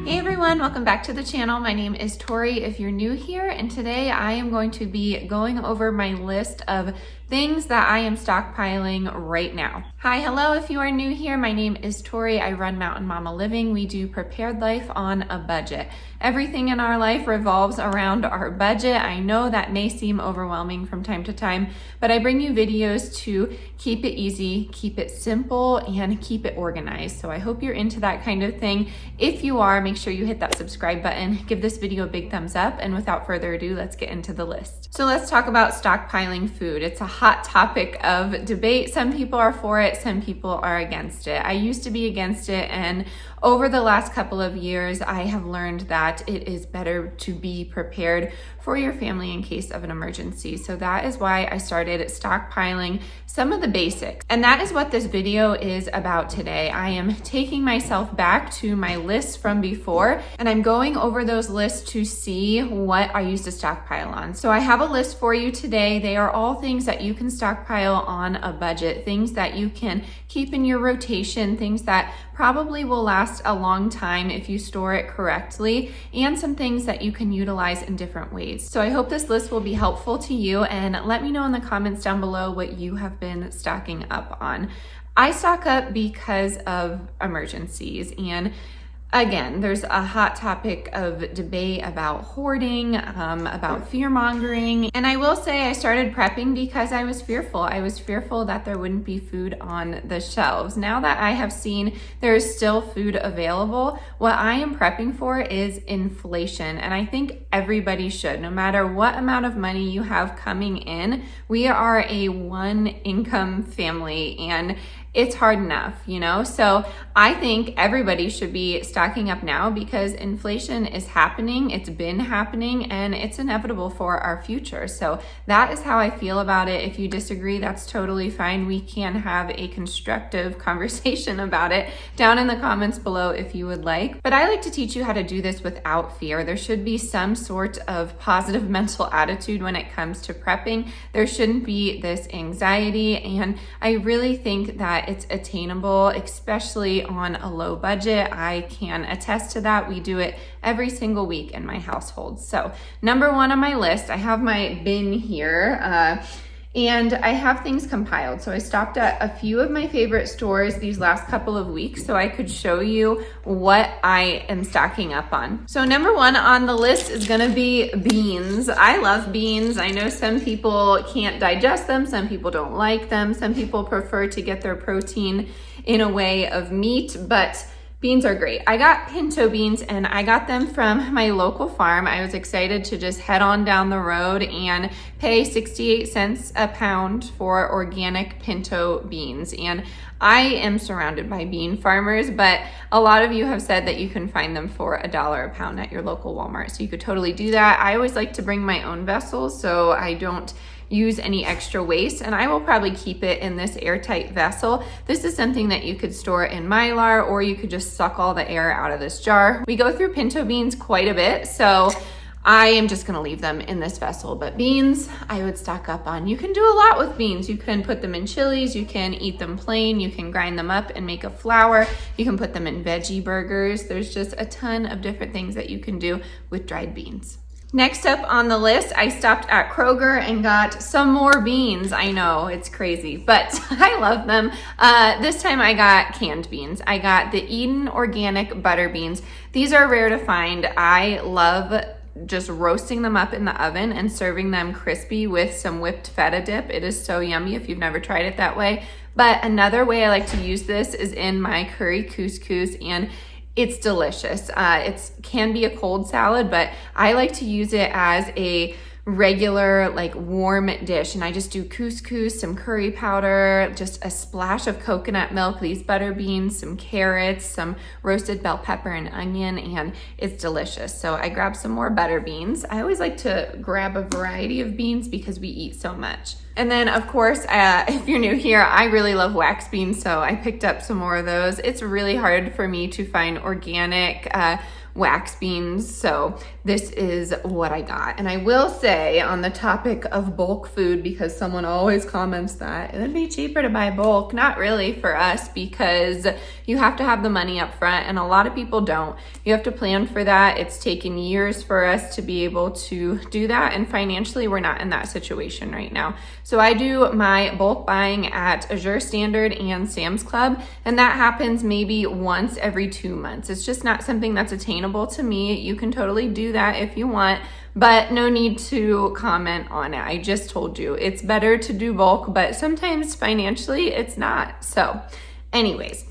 Hey everyone, welcome back to the channel. My name is Tori if you're new here, and today I am going to be going over my list of things that I am stockpiling right now. Hi, hello, if you are new here, my name is Tori. I run Mountain Mama Living. We do prepared life on a budget. Everything in our life revolves around our budget. I know that may seem overwhelming from time to time, but I bring you videos to keep it easy, keep it simple, and keep it organized. So I hope you're into that kind of thing. If you are, make sure you hit that subscribe button, give this video a big thumbs up, and without further ado, let's get into the list. So let's talk about stockpiling food. It's a hot topic of debate. Some people are for it, some people are against it. I used to be against it, and over the last couple of years, I have learned that it is better to be prepared for your family in case of an emergency. So that is why I started stockpiling some of the basics. And that is what this video is about today. I am taking myself back to my lists from before, and I'm going over those lists to see what I used to stockpile on. So I have a list for you today. They are all things that you can stockpile on a budget, things that you can keep in your rotation, things that probably will last a long time if you store it correctly, and some things that you can utilize in different ways. So I hope this list will be helpful to you, and let me know in the comments down below what you have been stocking up on. I stock up because of emergencies, and again, there's a hot topic of debate about hoarding, about fear-mongering. And I will say I started prepping because I was fearful. I was fearful that there wouldn't be food on the shelves. Now that I have seen there is still food available, what I am prepping for is inflation. And I think everybody should, no matter what amount of money you have coming in. We are a one-income family, and it's hard enough, you know? So I think everybody should be stocking up now because inflation is happening, it's been happening, and it's inevitable for our future. So that is how I feel about it. If you disagree, that's totally fine. We can have a constructive conversation about it down in the comments below if you would like. But I like to teach you how to do this without fear. There should be some sort of positive mental attitude when it comes to prepping. There shouldn't be this anxiety, and I really think that it's attainable, especially on a low budget. I can attest to that. We do it every single week in my household. So number one on my list, I have my bin here, and I have things compiled. So I stopped at a few of my favorite stores these last couple of weeks so I could show you what I am stocking up on. So number one on the list is gonna be beans. I love beans. I know some people can't digest them, some people don't like them, some people prefer to get their protein in a way of meat, but beans are great. I got pinto beans, and I got them from my local farm. I was excited to just head on down the road and pay 68 cents a pound for organic pinto beans. And I am surrounded by bean farmers, but a lot of you have said that you can find them for $1 a pound at your local Walmart. So you could totally do that. I always like to bring my own vessels so I don't use any extra waste, and I will probably keep it in this airtight vessel. This is something that you could store in Mylar, or you could just suck all the air out of this jar. We go through pinto beans quite a bit, so I am just gonna leave them in this vessel. But beans, I would stock up on. You can do a lot with beans. You can put them in chilies, you can eat them plain, you can grind them up and make a flour, you can put them in veggie burgers. There's just a ton of different things that you can do with dried beans. Next up on the list, I stopped at Kroger and got some more beans. I know, it's crazy, but I love them. This time I got canned beans. I got the Eden Organic Butter Beans. These are rare to find. I love just roasting them up in the oven and serving them crispy with some whipped feta dip. It is so yummy if you've never tried it that way. But another way I like to use this is in my curry couscous, and it's delicious. It can be a cold salad, but I like to use it as a regular, like, warm dish. And I just do couscous, some curry powder, just a splash of coconut milk, these butter beans, some carrots, some roasted bell pepper and onion, and it's delicious. So I grabbed some more butter beans. I always like to grab a variety of beans because we eat so much. And then, of course, if you're new here, I really love wax beans, so I picked up some more of those. It's really hard for me to find organic wax beans. So this is what I got. And I will say on the topic of bulk food, because someone always comments that it would be cheaper to buy bulk. Not really for us, because you have to have the money up front and a lot of people don't. You have to plan for that. It's taken years for us to be able to do that, and financially we're not in that situation right now. So I do my bulk buying at Azure Standard and Sam's Club, and that happens maybe once every 2 months. It's just not something that's attainable to me. You can totally do that if you want, but no need to comment on it. I just told you it's better to do bulk, but sometimes financially it's not. So anyways,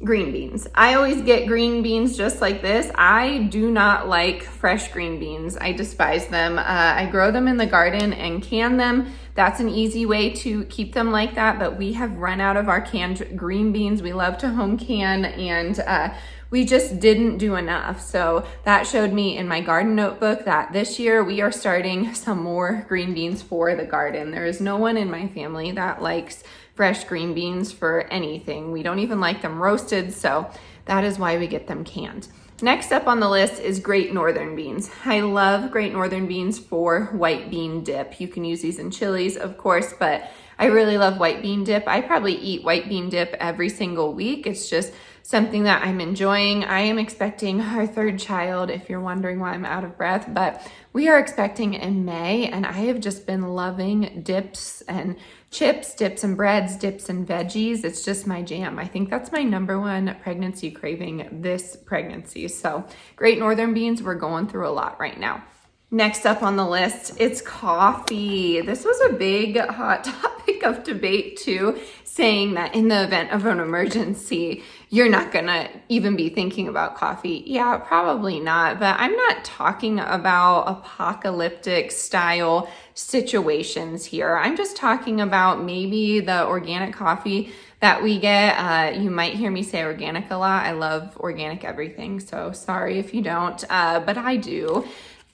green beans. I always get green beans just like this. I do not like fresh green beans. I despise them. I grow them in the garden and can them. That's an easy way to keep them like that, but we have run out of our canned green beans. We love to home can, and we just didn't do enough. So that showed me in my garden notebook that this year we are starting some more green beans for the garden. There is no one in my family that likes fresh green beans for anything. We don't even like them roasted, so that is why we get them canned. Next up on the list is Great Northern beans. I love Great Northern beans for white bean dip. You can use these in chilies, of course, but I really love white bean dip. I probably eat white bean dip every single week. It's just something that I'm enjoying. I am expecting our third child, if you're wondering why I'm out of breath, but we are expecting in May, and I have just been loving dips and chips, dips and breads, dips and veggies. It's just my jam. I think that's my #1 pregnancy craving this pregnancy. So Great Northern beans, we're going through a lot right now. Next up on the list, it's coffee. This was a big hot topic of debate too, saying that in the event of an emergency, you're not gonna even be thinking about coffee. Yeah, probably not, but I'm not talking about apocalyptic style situations here. I'm just talking about maybe the organic coffee that we get. You might hear me say organic a lot. I love organic everything, so sorry if you don't, but I do.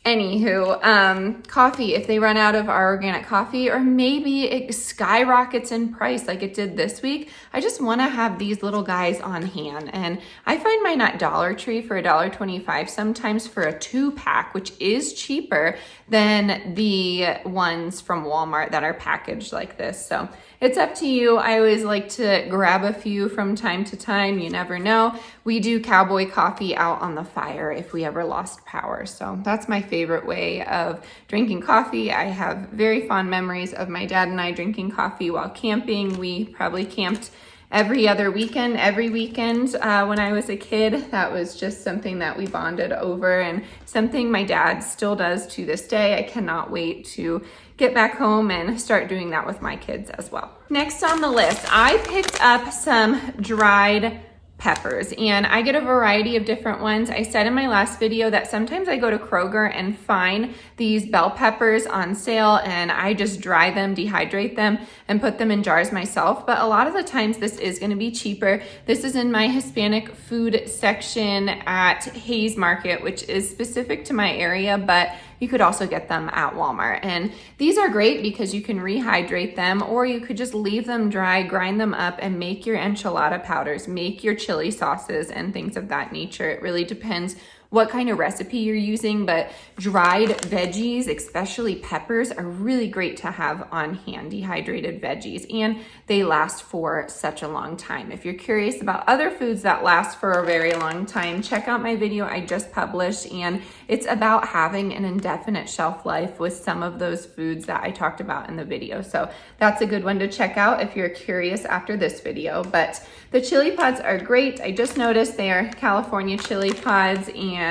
Anywho, coffee, if they run out of our organic coffee, or maybe it skyrockets in price like it did this week, I just want to have these little guys on hand. And I find mine at Dollar Tree for $1.25 sometimes for a 2-pack, which is cheaper than the ones from Walmart that are packaged like this. So it's up to you. I always like to grab a few from time to time. You never know. We do cowboy coffee out on the fire if we ever lost power. So that's my favorite way of drinking coffee. I have very fond memories of my dad and I drinking coffee while camping. We probably camped every weekend when I was a kid. That was just something that we bonded over, and something my dad still does to this day. I cannot wait to get back home and start doing that with my kids as well. Next on the list, I picked up some dried peppers, and I get a variety of different ones. I said in my last video that sometimes I go to Kroger and find these bell peppers on sale, and I just dry them, dehydrate them, and put them in jars myself. But a lot of the times this is going to be cheaper. This is in my Hispanic food section at Hayes Market, which is specific to my area, but you could also get them at Walmart. And these are great because you can rehydrate them, or you could just leave them dry, grind them up, and make your enchilada powders, make your chili sauces and things of that nature. It really depends what kind of recipe you're using, but dried veggies, especially peppers, are really great to have on hand, dehydrated veggies, and they last for such a long time. If you're curious about other foods that last for a very long time, check out my video I just published, and it's about having an indefinite shelf life with some of those foods that I talked about in the video. So that's a good one to check out if you're curious after this video. But the chili pods are great. I just noticed they are California chili pods, and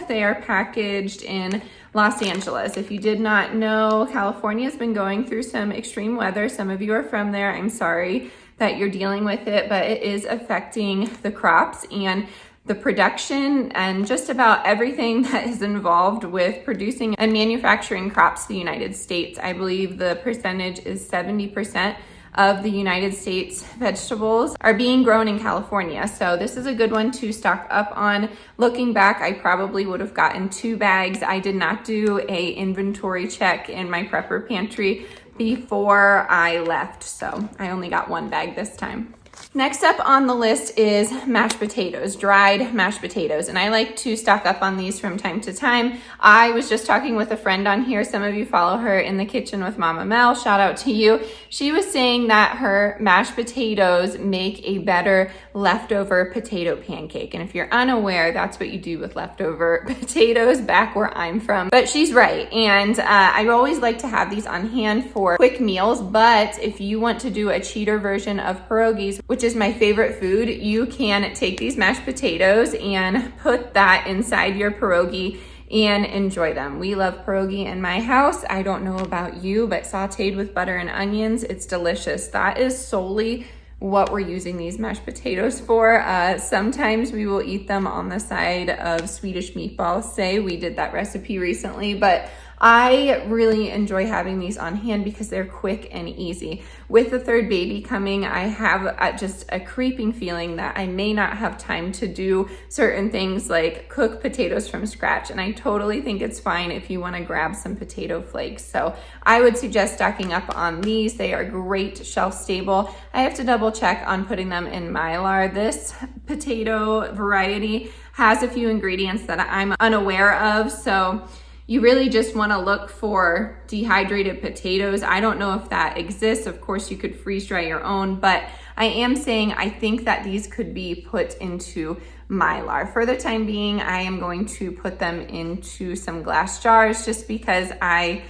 they are packaged in Los Angeles. If you did not know, California has been going through some extreme weather. Some of you are from there. I'm sorry that you're dealing with it, but it is affecting the crops and the production and just about everything that is involved with producing and manufacturing crops in the United States. I believe the percentage is 70% of the United States vegetables are being grown in California. So this is a good one to stock up on. Looking back, I probably would have gotten 2 bags. I did not do a inventory check in my prepper pantry before I left, so I only got 1 bag this time. Next up on the list is mashed potatoes, dried mashed potatoes. And I like to stock up on these from time to time. I was just talking with a friend on here. Some of you follow her in the kitchen with Mama Mel. Shout out to you. She was saying that her mashed potatoes make a better leftover potato pancake. And if you're unaware, that's what you do with leftover potatoes back where I'm from. But she's right. And I always like to have these on hand for quick meals. But if you want to do a cheater version of pierogies, which is my favorite food, you can take these mashed potatoes and put that inside your pierogi and enjoy them. We love pierogi in my house. I don't know about you, but sauteed with butter and onions, it's delicious. That is solely what we're using these mashed potatoes for. Sometimes we will eat them on the side of Swedish meatballs, say. We did that recipe recently, but I really enjoy having these on hand because they're quick and easy. With the third baby coming, I have just a creeping feeling that I may not have time to do certain things like cook potatoes from scratch. And I totally think it's fine if you want to grab some potato flakes. So I would suggest stocking up on these. They are great shelf stable. I have to double check on putting them in Mylar. This potato variety has a few ingredients that I'm unaware of. So you really just want to look for dehydrated potatoes. I don't know if that exists. Of course, you could freeze dry your own, but I am saying I think that these could be put into Mylar. For the time being, I am going to put them into some glass jars just because I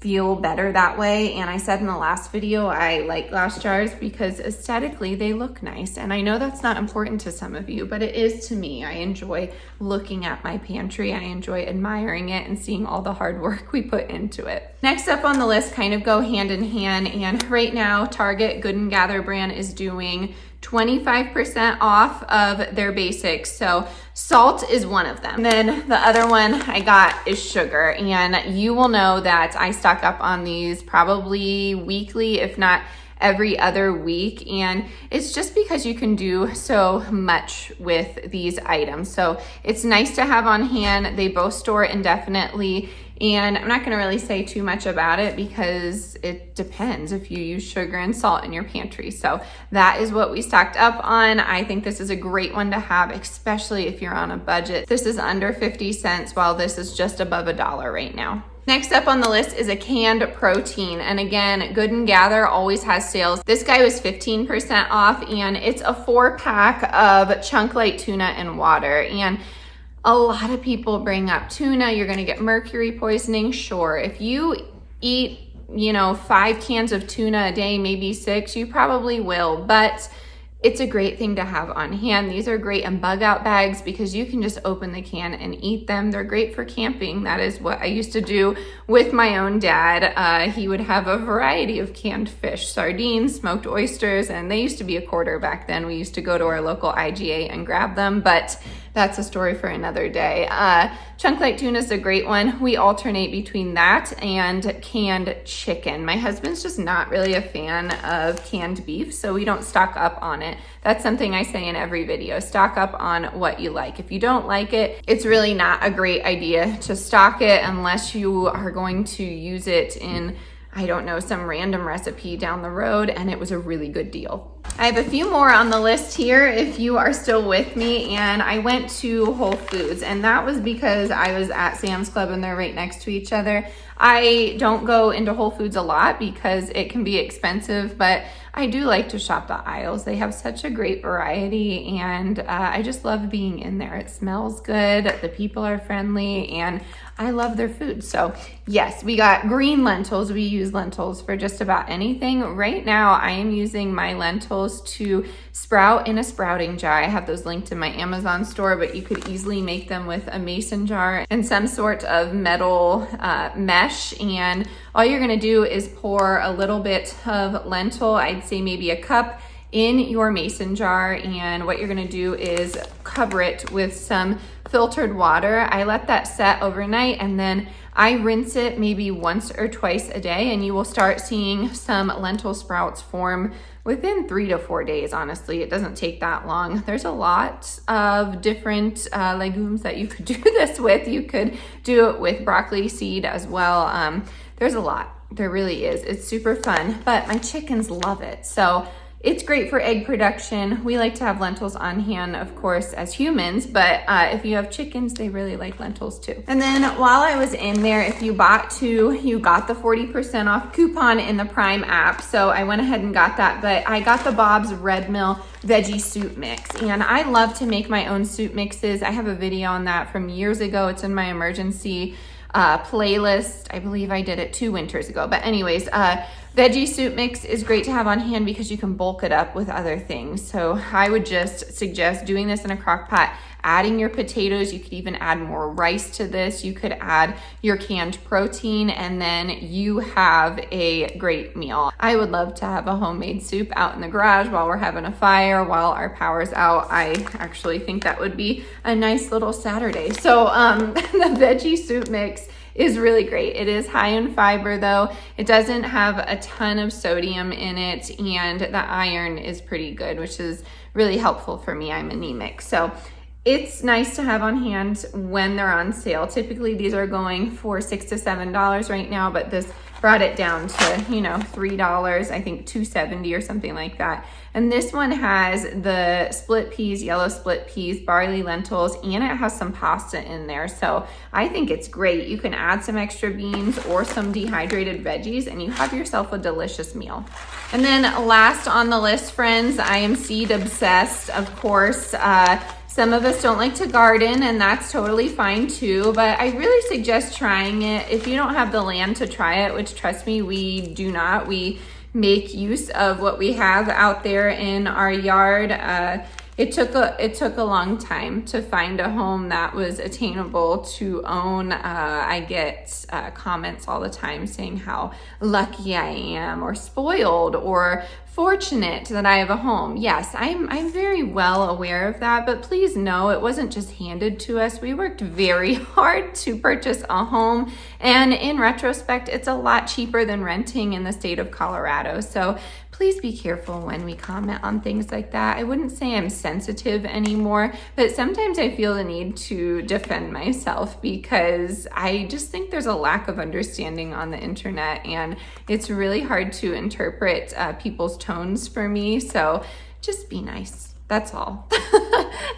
feel better that way. And I said in the last video, I like glass jars because aesthetically they look nice. And I know that's not important to some of you, but it is to me. I enjoy looking at my pantry. I enjoy admiring it and seeing all the hard work we put into it. Next up on the list kind of go hand in hand. And right now, Target Good & Gather brand is doing 25% off of their basics. So salt is one of them. And then the other one I got is sugar. And you will know that I stock up on these probably weekly, if not every other week. And it's just because you can do so much with these items. So it's nice to have on hand. They both store indefinitely. And I'm not gonna really say too much about it because it depends if you use sugar and salt in your pantry. So that is what we stocked up on. I think this is a great one to have, especially if you're on a budget. This is under 50 cents while this is just above $1 right now. Next up on the list is a canned protein. And again, Good & Gather always has sales. This guy was 15% off and it's a 4-pack of chunk light tuna and water. And a lot of people bring up tuna, you're gonna get mercury poisoning. Sure, if you eat, 5 cans of tuna a day, maybe 6, you probably will, but it's a great thing to have on hand. These are great in bug out bags because you can just open the can and eat them. They're great for camping. That is what I used to do with my own dad. He would have a variety of canned fish, sardines, smoked oysters, and they used to be a quarter back then. We used to go to our local IGA and grab them, but that's a story for another day. Chunk light tuna is a great one. We alternate between that and canned chicken. My husband's just not really a fan of canned beef, so we don't stock up on it. That's something I say in every video. Stock up on what you like. If you don't like it, it's really not a great idea to stock it unless you are going to use it in, I don't know, some random recipe down the road and it was a really good deal. I have a few more on the list here if you are still with me, and I went to Whole Foods, and that was because I was at Sam's Club and they're right next to each other. I don't go into Whole Foods a lot because it can be expensive, but I do like to shop the aisles. They have such a great variety, and I just love being in there. It smells good, the people are friendly, and I love their food. So yes, we got green lentils. We use lentils for just about anything. Right now, I am using my lentils to sprout in a sprouting jar. I have those linked in my Amazon store, but you could easily make them with a mason jar and some sort of metal mesh. And all you're gonna do is pour a little bit of lentil, I'd say maybe a cup, in your mason jar, and what you're gonna do is cover it with some filtered water. I let that set overnight and then I rinse it maybe once or twice a day, and you will start seeing some lentil sprouts form within 3 to 4 days. Honestly, it doesn't take that long. There's a lot of different legumes that you could do this with. You could do it with broccoli seed as well. There's a lot, there really is. It's super fun, but my chickens love it. So It's great for egg production. We like to have lentils on hand, of course, as humans, but if you have chickens, they really like lentils too. And then while I was in there, if you bought two, you got the 40% off coupon in the Prime app. So I went ahead and got that, but I got the Bob's Red Mill veggie soup mix. And I love to make my own soup mixes. I have a video on that from years ago. It's in my emergency playlist. I believe I did it 2 winters ago. But anyways, veggie soup mix is great to have on hand because you can bulk it up with other things. So I would just suggest doing this in a crock pot, adding your potatoes. You could even add more rice to this. You could add your canned protein, and then you have a great meal. I would love to have a homemade soup out in the garage while we're having a fire, while our power's out. I actually think that would be a nice little Saturday. So the veggie soup mix is really great. It is high in fiber though. It doesn't have a ton of sodium in it, and the iron is pretty good, which is really helpful for me. I'm anemic. So it's nice to have on hand when they're on sale. Typically these are going for $6 to $7 right now, but this brought it down to, you know, $3, I think $2.70 or something like that. And this one has the split peas, yellow split peas, barley lentils, and it has some pasta in there. So I think it's great. You can add some extra beans or some dehydrated veggies and you have yourself a delicious meal. And then last on the list, friends, I am seed obsessed, of course. Some of us don't like to garden, and that's totally fine too, but I really suggest trying it. If you don't have the land to try it, which trust me, we do not. We make use of what we have out there in our yard. It took a long time to find a home that was attainable to own. I get comments all the time saying how lucky I am, or spoiled, or fortunate that I have a home. Yes, I'm very well aware of that, but please know it wasn't just handed to us. We worked very hard to purchase a home, and in retrospect, it's a lot cheaper than renting in the state of Colorado. So please be careful when we comment on things like that. I wouldn't say I'm sensitive anymore, but sometimes I feel the need to defend myself because I just think there's a lack of understanding on the internet, and it's really hard to interpret people's tones for me. So just be nice. That's all.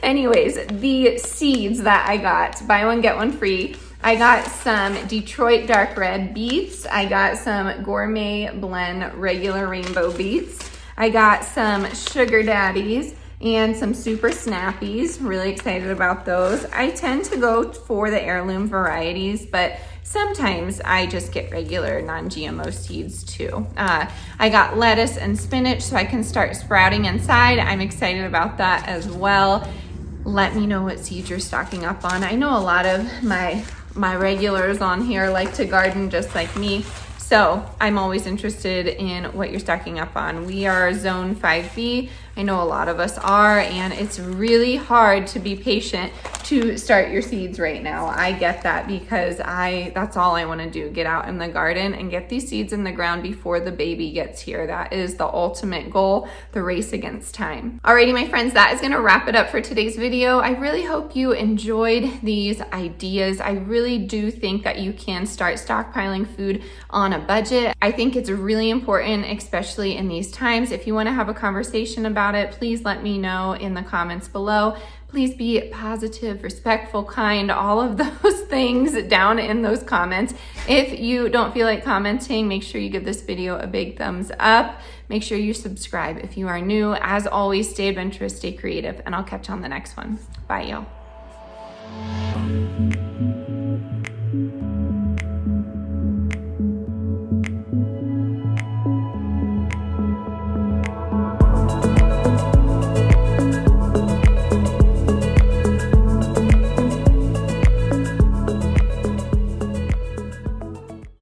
Anyways, the seeds that I got, buy one, get one free. I got some Detroit dark red beets. I got some Gourmet Blend regular rainbow beets. I got some Sugar Daddies and some Super Snappies. Really excited about those. I tend to go for the heirloom varieties, but sometimes I just get regular non-GMO seeds too. I got lettuce and spinach so I can start sprouting inside. I'm excited about that as well. Let me know what seeds you're stocking up on. I know a lot of my regulars on here like to garden just like me, so I'm always interested in what you're stocking up on. We are zone 5B. I know a lot of us are, and it's really hard to be patient to start your seeds right now. I get that because that's all I want to do, get out in the garden and get these seeds in the ground before the baby gets here. That is the ultimate goal, the race against time. Alrighty, my friends, that is going to wrap it up for today's video. I really hope you enjoyed these ideas. I really do think that you can start stockpiling food on a budget. I think it's really important, especially in these times. If you want to have a conversation about it, please let me know in the comments below. Please be positive, respectful, kind, all of those things down in those comments. If you don't feel like commenting, make sure you give this video a big thumbs up. Make sure you subscribe if you are new. As always, stay adventurous, stay creative, and I'll catch you on the next one. Bye, y'all.